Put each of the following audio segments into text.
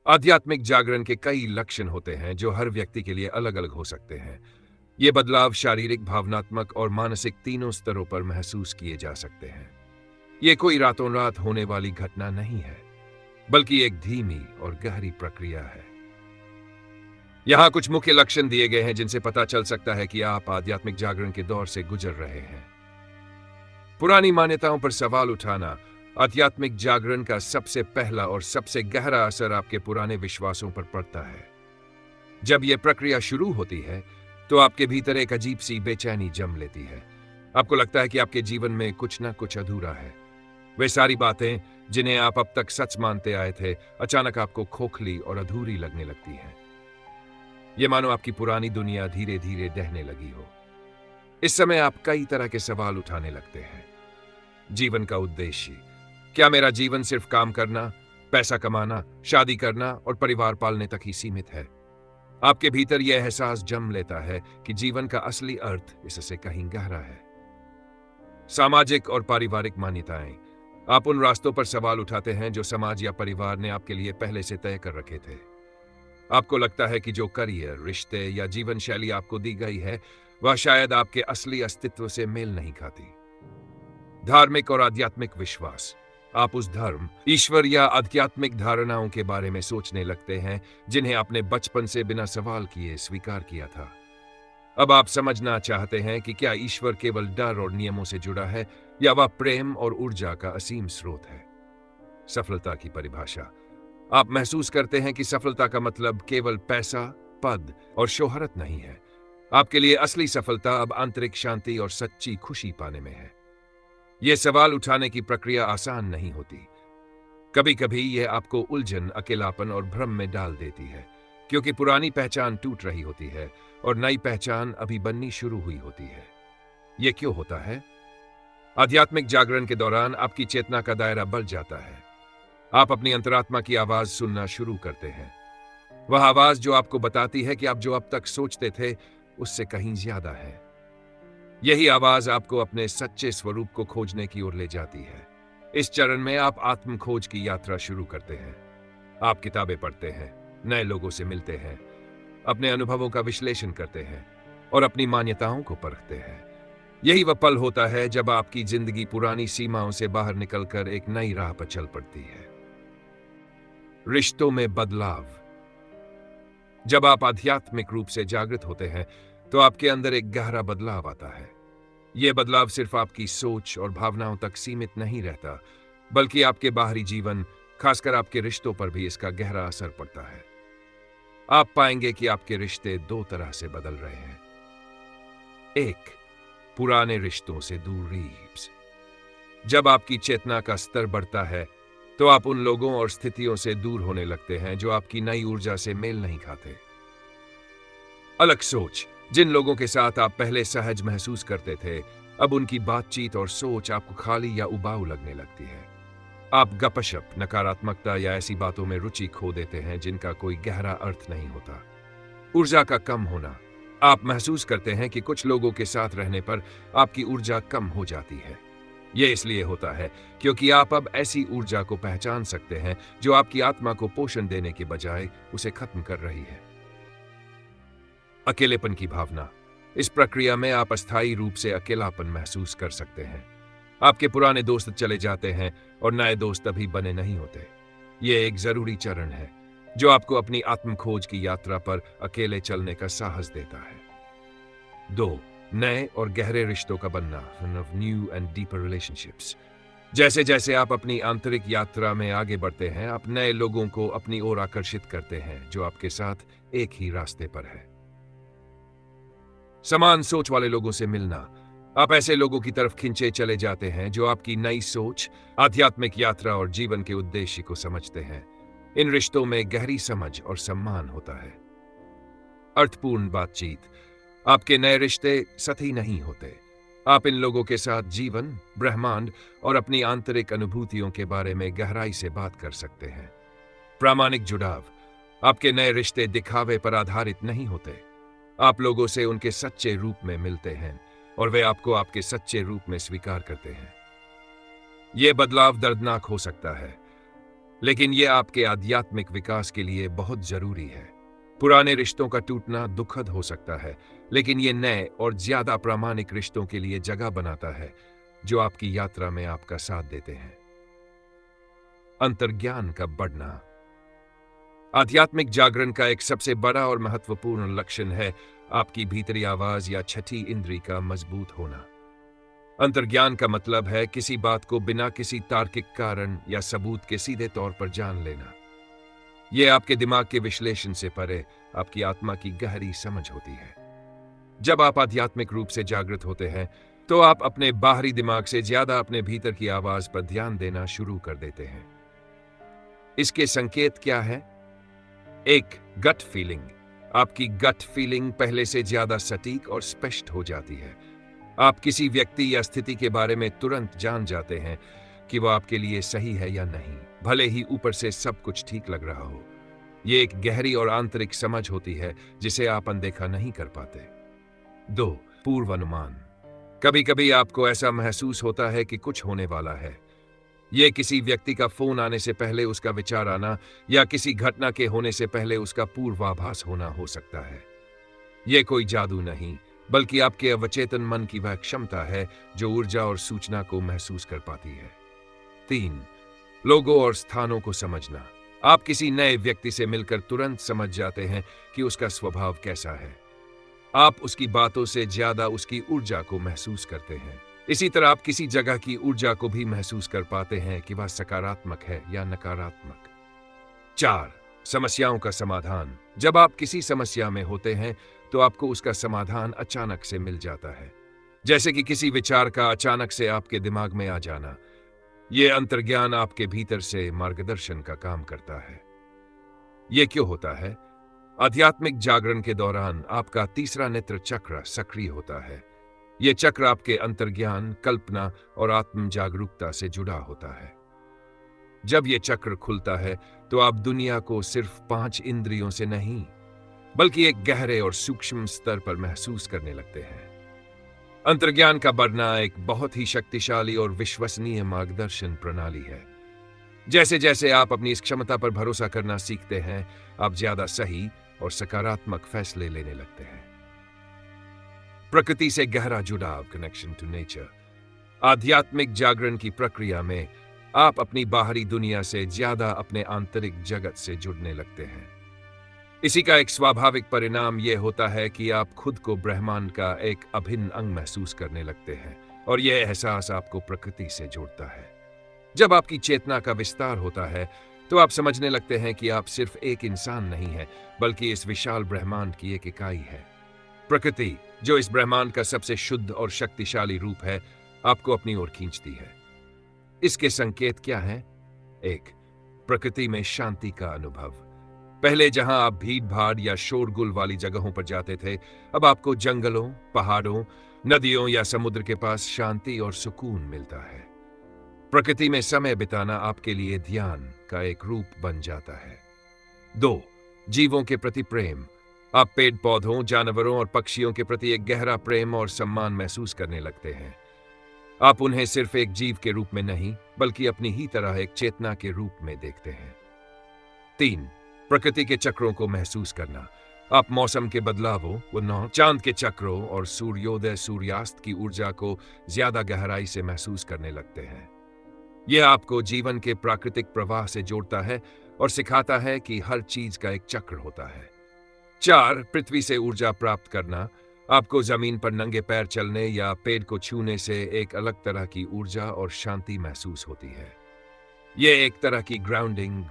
आध्यात्मिक जागरण के कई लक्षण होते हैं जो हर व्यक्ति के लिए अलग अलग हो सकते हैं। ये बदलाव शारीरिक, भावनात्मक और मानसिक तीनों स्तरों पर महसूस किए जा सकते हैं। ये कोई रातों रात होने वाली घटना नहीं है, बल्कि एक धीमी और गहरी प्रक्रिया है। यहाँ कुछ मुख्य लक्षण दिए गए हैं जिनसे पता चल सकता है कि आप आध्यात्मिक जागरण के दौर से गुजर रहे हैं। पुरानी मान्यताओं पर सवाल उठाना। आध्यात्मिक जागरण का सबसे पहला और सबसे गहरा असर आपके पुराने विश्वासों पर पड़ता है। जब यह प्रक्रिया शुरू होती है तो आपके भीतर एक अजीब सी बेचैनी जम लेती है। आपको लगता है कि आपके जीवन में कुछ ना कुछ अधूरा है। वे सारी बातें जिन्हें आप अब तक सच मानते आए थे, अचानक आपको खोखली और अधूरी लगने लगती हैं। ये मानो आपकी पुरानी दुनिया धीरे धीरे ढहने लगी हो। इस समय आप कई तरह के सवाल उठाने लगते हैं। जीवन का उद्देश्य, क्या मेरा जीवन सिर्फ काम करना, पैसा कमाना, शादी करना और परिवार पालने तक ही सीमित है? आपके भीतर यह एहसास जम लेता है कि जीवन का असली अर्थ इससे कहीं गहरा है। सामाजिक और पारिवारिक मान्यताएं। आप उन रास्तों पर सवाल उठाते हैं जो समाज या परिवार ने आपके लिए पहले से तय कर रखे थे। आपको लगता है कि जो करियर, रिश्ते या जीवन शैली आपको दी गई है, वह शायद आपके असली अस्तित्व से मेल नहीं खाती। धार्मिक और आध्यात्मिक विश्वास। आप उस धर्म, ईश्वर या आध्यात्मिक धारणाओं के बारे में सोचने लगते हैं जिन्हें आपने बचपन से बिना सवाल किए स्वीकार किया था। अब आप समझना चाहते हैं कि क्या ईश्वर केवल डर और नियमों से जुड़ा है या वह प्रेम और ऊर्जा का असीम स्रोत है। सफलता की परिभाषा। आप महसूस करते हैं कि सफलता का मतलब केवल पैसा, पद और शोहरत नहीं है। आपके लिए असली सफलता अब आंतरिक शांति और सच्ची खुशी पाने में है। यह सवाल उठाने की प्रक्रिया आसान नहीं होती। कभी कभी यह आपको उलझन, अकेलापन और भ्रम में डाल देती है, क्योंकि पुरानी पहचान टूट रही होती है और नई पहचान अभी बननी शुरू हुई होती है। यह क्यों होता है? आध्यात्मिक जागरण के दौरान आपकी चेतना का दायरा बढ़ जाता है। आप अपनी अंतरात्मा की आवाज सुनना शुरू करते हैं। वह आवाज जो आपको बताती है कि आप जो अब तक सोचते थे उससे कहीं ज्यादा है। यही आवाज आपको अपने सच्चे स्वरूप को खोजने की ओर ले जाती है। इस चरण में आप आत्म खोज की यात्रा शुरू करते हैं। आप किताबें पढ़ते हैं, नए लोगों से मिलते हैं, अपने अनुभवों का विश्लेषण करते हैं और अपनी मान्यताओं को परखते हैं। यही वह पल होता है जब आपकी जिंदगी पुरानी सीमाओं से बाहर निकलकर एक नई राह पर चल पड़ती है। रिश्तों में बदलाव। जब आप आध्यात्मिक रूप से जागृत होते हैं तो आपके अंदर एक गहरा बदलाव आता है। यह बदलाव सिर्फ आपकी सोच और भावनाओं तक सीमित नहीं रहता, बल्कि आपके बाहरी जीवन, खासकर आपके रिश्तों पर भी इसका गहरा असर पड़ता है। आप पाएंगे कि आपके रिश्ते दो तरह से बदल रहे हैं। एक, पुराने रिश्तों से दूरी। जब आपकी चेतना का स्तर बढ़ता है तो आप उन लोगों और स्थितियों से दूर होने लगते हैं जो आपकी नई ऊर्जा से मेल नहीं खाते। अलग सोच। जिन लोगों के साथ आप पहले सहज महसूस करते थे, अब उनकी बातचीत और सोच आपको खाली या उबाऊ लगने लगती है। आप गपशप, नकारात्मकता या ऐसी बातों में रुचि खो देते हैं जिनका कोई गहरा अर्थ नहीं होता। ऊर्जा का कम होना। आप महसूस करते हैं कि कुछ लोगों के साथ रहने पर आपकी ऊर्जा कम हो जाती है। यह इसलिए होता है क्योंकि आप अब ऐसी ऊर्जा को पहचान सकते हैं जो आपकी आत्मा को पोषण देने के बजाय उसे खत्म कर रही है। अकेलेपन की भावना। इस प्रक्रिया में आप अस्थायी रूप से अकेलापन महसूस कर सकते हैं। आपके पुराने दोस्त चले जाते हैं और नए दोस्त अभी बने नहीं होते। यह एक जरूरी चरण है जो आपको अपनी आत्म खोज की यात्रा पर अकेले चलने का साहस देता है। 2, नए और गहरे रिश्तों का बनना। New and deeper relationships. जैसे जैसे आप अपनी आंतरिक यात्रा में आगे बढ़ते हैं, आप नए लोगों को अपनी ओर आकर्षित करते हैं जो आपके साथ एक ही रास्ते पर है। समान सोच वाले लोगों से मिलना। आप ऐसे लोगों की तरफ खिंचे चले जाते हैं जो आपकी नई सोच, आध्यात्मिक यात्रा और जीवन के उद्देश्य को समझते हैं। इन रिश्तों में गहरी समझ और सम्मान होता है। अर्थपूर्ण बातचीत। आपके नए रिश्ते सतही नहीं होते। आप इन लोगों के साथ जीवन, ब्रह्मांड और अपनी आंतरिक अनुभूतियों के बारे में गहराई से बात कर सकते हैं। प्रामाणिक जुड़ाव। आपके नए रिश्ते दिखावे पर आधारित नहीं होते। आप लोगों से उनके सच्चे रूप में मिलते हैं और वे आपको आपके सच्चे रूप में स्वीकार करते हैं। यह बदलाव दर्दनाक हो सकता है। लेकिन ये आपके आध्यात्मिक विकास के लिए बहुत जरूरी है। पुराने रिश्तों का टूटना दुखद हो सकता है, लेकिन ये नए और ज्यादा प्रामाणिक रिश्तों के लिए जगह बनाता है, जो आपकी यात्रा में आपका साथ देते हैं। अंतर्ज्ञान का बढ़ना। आध्यात्मिक जागरण का एक सबसे बड़ा और महत्वपूर्ण लक्षण है आपकी भीतरी आवाज या छठी इंद्री का मजबूत होना। अंतर्ज्ञान का मतलब है किसी बात को बिना किसी तार्किक कारण या सबूत के सीधे तौर पर जान लेना। यह आपके दिमाग के विश्लेषण से परे आपकी आत्मा की गहरी समझ होती है। जब आप आध्यात्मिक रूप से जागृत होते हैं, तो आप अपने बाहरी दिमाग से ज्यादा अपने भीतर की आवाज पर ध्यान देना शुरू कर देते हैं। इसके संकेत क्या है? एक, गट फीलिंग। आपकी गट फीलिंग पहले से ज्यादा सटीक और स्पष्ट हो जाती है। आप किसी व्यक्ति या स्थिति के बारे में तुरंत जान जाते हैं कि वह आपके लिए सही है या नहीं, भले ही ऊपर से सब कुछ ठीक लग रहा हो। यह एक गहरी और आंतरिक समझ होती है जिसे आप अनदेखा नहीं कर पाते। दो, पूर्वानुमान। कभी कभी आपको ऐसा महसूस होता है कि कुछ होने वाला है। यह किसी व्यक्ति का फोन आने से पहले उसका विचार आना या किसी घटना के होने से पहले उसका पूर्वाभास होना हो सकता है। यह कोई जादू नहीं, बल्कि आपके अवचेतन मन की वह क्षमता है जो ऊर्जा और सूचना को महसूस कर पाती है। तीन, लोगों और स्थानों को समझना। आप किसी नए व्यक्ति से मिलकर तुरंत समझ जाते हैं कि उसका स्वभाव कैसा है। आप उसकी बातों से ज्यादा उसकी ऊर्जा को महसूस करते हैं। इसी तरह आप किसी जगह की ऊर्जा को भी महसूस कर पाते हैं कि वह सकारात्मक है या नकारात्मक। चार, समस्याओं का समाधान। जब आप किसी समस्या में होते हैं तो आपको उसका समाधान अचानक से मिल जाता है, जैसे कि किसी विचार का अचानक से आपके दिमाग में आ जाना। यह अंतर्ज्ञान आपके भीतर से मार्गदर्शन का काम करता है। यह क्यों होता है? आध्यात्मिक जागरण के दौरान आपका तीसरा नेत्र चक्र सक्रिय होता है। यह चक्र आपके अंतर्ज्ञान, कल्पना और आत्म जागरूकता से जुड़ा होता है। जब यह चक्र खुलता है तो आप दुनिया को सिर्फ 5 इंद्रियों से नहीं, बल्कि एक गहरे और सूक्ष्म स्तर पर महसूस करने लगते हैं। अंतर्ज्ञान का बढ़ना एक बहुत ही शक्तिशाली और विश्वसनीय मार्गदर्शन प्रणाली है। जैसे जैसे आप अपनी इस क्षमता पर भरोसा करना सीखते हैं, आप ज्यादा सही और सकारात्मक फैसले लेने लगते हैं। प्रकृति से गहरा जुड़ाव, कनेक्शन टू नेचर। आध्यात्मिक जागरण की प्रक्रिया में आप अपनी बाहरी दुनिया से ज्यादा अपने आंतरिक जगत से जुड़ने लगते हैं। इसी का एक स्वाभाविक परिणाम यह होता है कि आप खुद को ब्रह्मांड का एक अभिन्न अंग महसूस करने लगते हैं, और यह एहसास आपको प्रकृति से जोड़ता है। जब आपकी चेतना का विस्तार होता है तो आप समझने लगते हैं कि आप सिर्फ एक इंसान नहीं है, बल्कि इस विशाल ब्रह्मांड की एक इकाई है। प्रकृति, जो इस ब्रह्मांड का सबसे शुद्ध और शक्तिशाली रूप है, आपको अपनी ओर खींचती है। इसके संकेत क्या हैं? एक, प्रकृति में शांति का अनुभव। पहले जहां आप भीड़ भाड़ या शोरगुल वाली जगहों पर जाते थे, अब आपको जंगलों, पहाड़ों, नदियों या समुद्र के पास शांति और सुकून मिलता है। प्रकृति में समय बिताना आपके लिए ध्यान का एक रूप बन जाता है। दो, जीवों के प्रति प्रेम। आप पेड़ पौधों, जानवरों और पक्षियों के प्रति एक गहरा प्रेम और सम्मान महसूस करने लगते हैं। आप उन्हें सिर्फ एक जीव के रूप में नहीं, बल्कि अपनी ही तरह एक चेतना के रूप में देखते हैं। तीन, प्रकृति के चक्रों को महसूस करना। आप मौसम के बदलावों, चांद के चक्रों और सूर्योदय सूर्यास्त की ऊर्जा को ज्यादा गहराई से महसूस करने लगते हैं। यह आपको जीवन के प्राकृतिक प्रवाह से जोड़ता है और सिखाता है कि हर चीज का एक चक्र होता है। चार, पृथ्वी से ऊर्जा प्राप्त करना। आपको जमीन पर नंगे पैर चलने या पेड़ को छूने से एक अलग तरह की ऊर्जा और शांति महसूस होती है। यह एक तरह की ग्राउंडिंग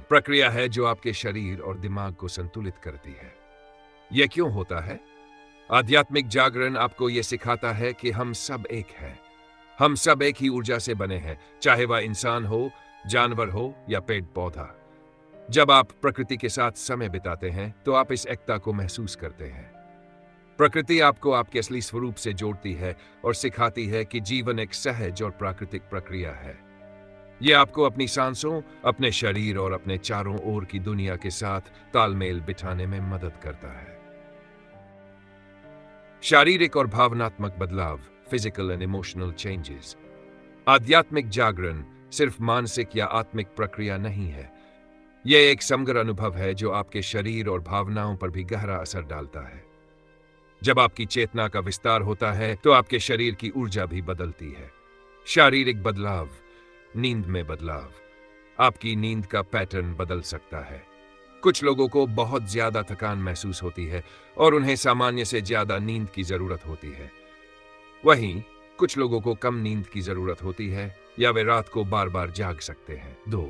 प्रक्रिया है जो आपके शरीर और दिमाग को संतुलित करती है। यह क्यों होता है? आध्यात्मिक जागरण आपको यह सिखाता है कि हम सब एक हैं। हम सब एक ही ऊर्जा से बने हैं, चाहे वह इंसान हो, जानवर हो या पेड़ पौधा। जब आप प्रकृति के साथ समय बिताते हैं तो आप इस एकता को महसूस करते हैं। प्रकृति आपको आपके असली स्वरूप से जोड़ती है और सिखाती है कि जीवन एक सहज और प्राकृतिक प्रक्रिया है। यह आपको अपनी सांसों, अपने शरीर और अपने चारों ओर की दुनिया के साथ तालमेल बिठाने में मदद करता है। शारीरिक और भावनात्मक बदलाव, फिजिकल एंड इमोशनल चेंजेस। आध्यात्मिक जागरण सिर्फ मानसिक या आत्मिक प्रक्रिया नहीं है। यह एक समग्र अनुभव है जो आपके शरीर और भावनाओं पर भी गहरा असर डालता है। जब आपकी चेतना का विस्तार होता है तो आपके शरीर की ऊर्जा भी बदलती है। शारीरिक बदलाव, नींद में बदलाव, आपकी नींद का पैटर्न बदल सकता है। कुछ लोगों को बहुत ज्यादा थकान महसूस होती है और उन्हें सामान्य से ज्यादा नींद की जरूरत होती है। वहीं कुछ लोगों को कम नींद की जरूरत होती है या वे रात को बार बार जाग सकते हैं। 2.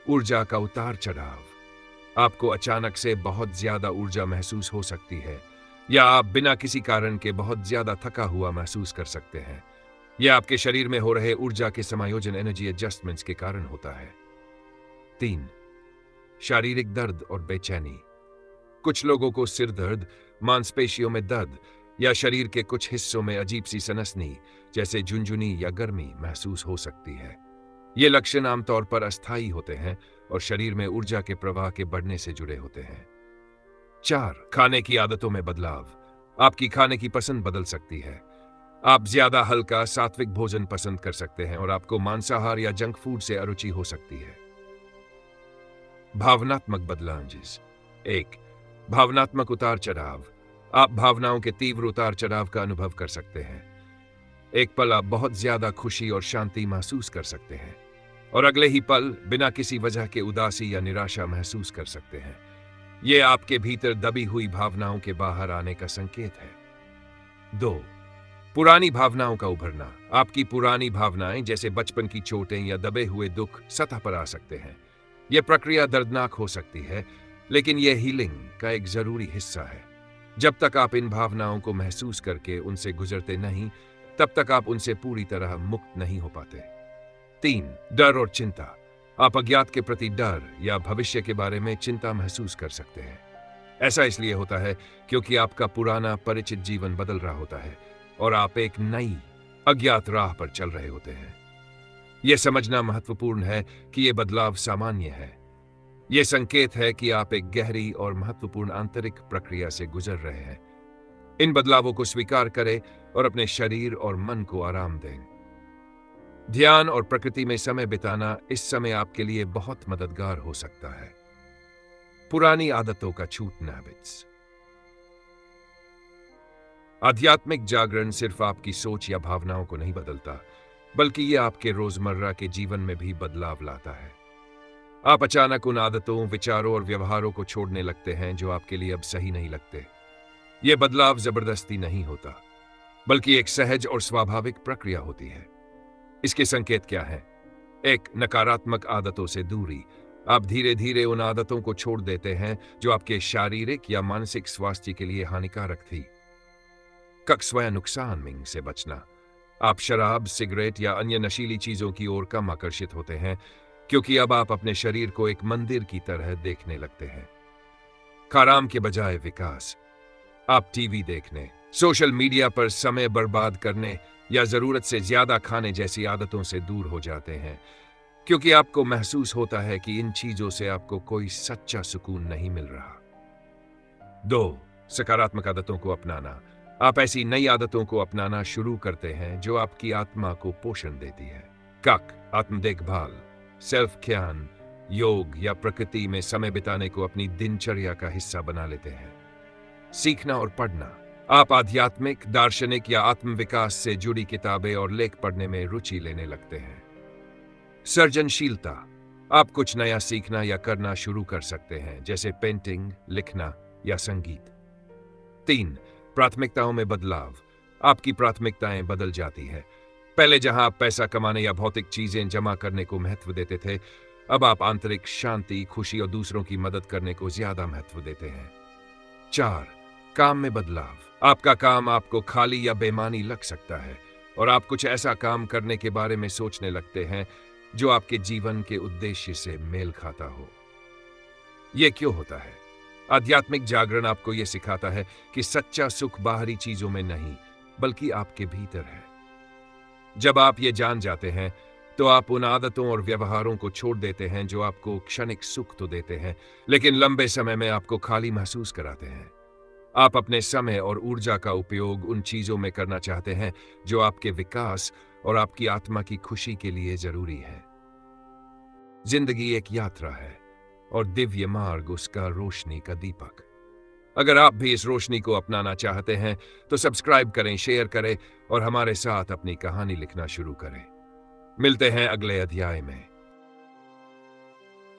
ऊर्जा का उतार चढ़ाव। आपको अचानक से बहुत ज्यादा ऊर्जा महसूस हो सकती है या आप बिना किसी कारण के बहुत ज्यादा थका हुआ महसूस कर सकते हैं। यह आपके शरीर में हो रहे ऊर्जा के समायोजन एनर्जी एडजस्टमेंट्स के कारण होता है। 3. शारीरिक दर्द और बेचैनी। कुछ लोगों को सिर दर्द, मांसपेशियों में दर्द या शरीर के कुछ हिस्सों में अजीब सी सनसनी जैसे झुनझुनी या गर्मी महसूस हो सकती है। ये लक्षण आमतौर पर अस्थायी होते हैं और शरीर में ऊर्जा के प्रवाह के बढ़ने से जुड़े होते हैं। 4. खाने की आदतों में बदलाव। आपकी खाने की पसंद बदल सकती है। आप ज्यादा हल्का सात्विक भोजन पसंद कर सकते हैं और आपको मांसाहार या जंक फूड से अरुचि हो सकती है। भावनात्मक बदलाव। 1. भावनात्मक उतार चढ़ाव। आप भावनाओं के तीव्र उतार चढ़ाव का अनुभव कर सकते हैं। एक पल आप बहुत ज्यादा खुशी और शांति महसूस कर सकते हैं और अगले ही पल बिना किसी वजह के उदासी या निराशा महसूस कर सकते हैं। यह आपके भीतर दबी हुई भावनाओं के बाहर आने का संकेत है। 2. पुरानी भावनाओं का उभरना। आपकी पुरानी भावनाएं जैसे बचपन की चोटें या दबे हुए दुख सतह पर आ सकते हैं। यह प्रक्रिया दर्दनाक हो सकती है, लेकिन यह हीलिंग का एक जरूरी हिस्सा है। जब तक आप इन भावनाओं को महसूस करके उनसे गुजरते नहीं, तब तक आप उनसे पूरी तरह मुक्त नहीं हो पाते। 3. डर और चिंता। आप अज्ञात के प्रति डर या भविष्य के बारे में चिंता महसूस कर सकते हैं। ऐसा इसलिए होता है क्योंकि आपका पुराना परिचित जीवन बदल रहा होता है और आप एक नई अज्ञात राह पर चल रहे होते हैं। यह समझना महत्वपूर्ण है कि यह बदलाव सामान्य है। यह संकेत है कि आप एक गहरी और महत्वपूर्ण आंतरिक प्रक्रिया से गुजर रहे हैं। इन बदलावों को स्वीकार करें और अपने शरीर और मन को आराम दें। ध्यान और प्रकृति में समय बिताना इस समय आपके लिए बहुत मददगार हो सकता है। पुरानी आदतों का छूटना। हैबिट्स। आध्यात्मिक जागरण सिर्फ आपकी सोच या भावनाओं को नहीं बदलता, बल्कि यह आपके रोजमर्रा के जीवन में भी बदलाव लाता है। आप अचानक उन आदतों, विचारों और व्यवहारों को छोड़ने लगते हैं जो आपके लिए अब सही नहीं लगते। यह बदलाव जबरदस्ती नहीं होता, बल्कि एक सहज और स्वाभाविक प्रक्रिया होती है। इसके संकेत क्या हैं? 1. नकारात्मक आदतों से दूरी। आप धीरे धीरे उन आदतों को छोड़ देते हैं जो आपके शारीरिक या मानसिक स्वास्थ्य के लिए हानिकारक थी। स्वयं नुकसान से बचना। आप शराब, सिगरेट या अन्य नशीली चीजों की ओर कम आकर्षित होते हैं क्योंकि अब आप अपने शरीर को एक मंदिर की तरह देखने लगते हैं। आराम के बजाय विकास। आप टीवी देखने, सोशल मीडिया पर समय बर्बाद करने या जरूरत से ज्यादा खाने जैसी आदतों से दूर हो जाते हैं क्योंकि आपको महसूस होता है कि इन चीजों से आपको कोई सच्चा सुकून नहीं मिल रहा। 2. सकारात्मक आदतों को अपनाना। आप ऐसी नई आदतों को अपनाना शुरू करते हैं जो आपकी आत्मा को पोषण देती है। आत्म देखभाल, सेल्फ ध्यान, योग या प्रकृति में समय बिताने को अपनी दिनचर्या का हिस्सा बना लेते हैं। सीखना और पढ़ना। आप आध्यात्मिक, दार्शनिक या आत्मविकास से जुड़ी किताबें और लेख पढ़ने में रुचि लेने लगते हैं। सृजनशीलता। आप कुछ नया सीखना या करना शुरू कर सकते हैं, जैसे पेंटिंग, लिखना या संगीत। 3. प्राथमिकताओं में बदलाव। आपकी प्राथमिकताएं बदल जाती हैं। पहले जहां आप पैसा कमाने या भौतिक चीजें जमा करने को महत्व देते थे, अब आप आंतरिक शांति, खुशी और दूसरों की मदद करने को ज्यादा महत्व देते हैं। 4. काम में बदलाव। आपका काम आपको खाली या बेमानी लग सकता है और आप कुछ ऐसा काम करने के बारे में सोचने लगते हैं जो आपके जीवन के उद्देश्य से मेल खाता हो। यह क्यों होता है? आध्यात्मिक जागरण आपको यह सिखाता है कि सच्चा सुख बाहरी चीजों में नहीं, बल्कि आपके भीतर है। जब आप ये जान जाते हैं, तो आप उन आदतों और व्यवहारों को छोड़ देते हैं जो आपको क्षणिक सुख तो देते हैं, लेकिन लंबे समय में आपको खाली महसूस कराते हैं। आप अपने समय और ऊर्जा का उपयोग उन चीजों में करना चाहते हैं जो आपके विकास और आपकी आत्मा की खुशी के लिए जरूरी है। जिंदगी एक यात्रा है और दिव्य मार्ग उसका रोशनी का दीपक। अगर आप भी इस रोशनी को अपनाना चाहते हैं तो सब्सक्राइब करें, शेयर करें और हमारे साथ अपनी कहानी लिखना शुरू करें। मिलते हैं अगले अध्याय में।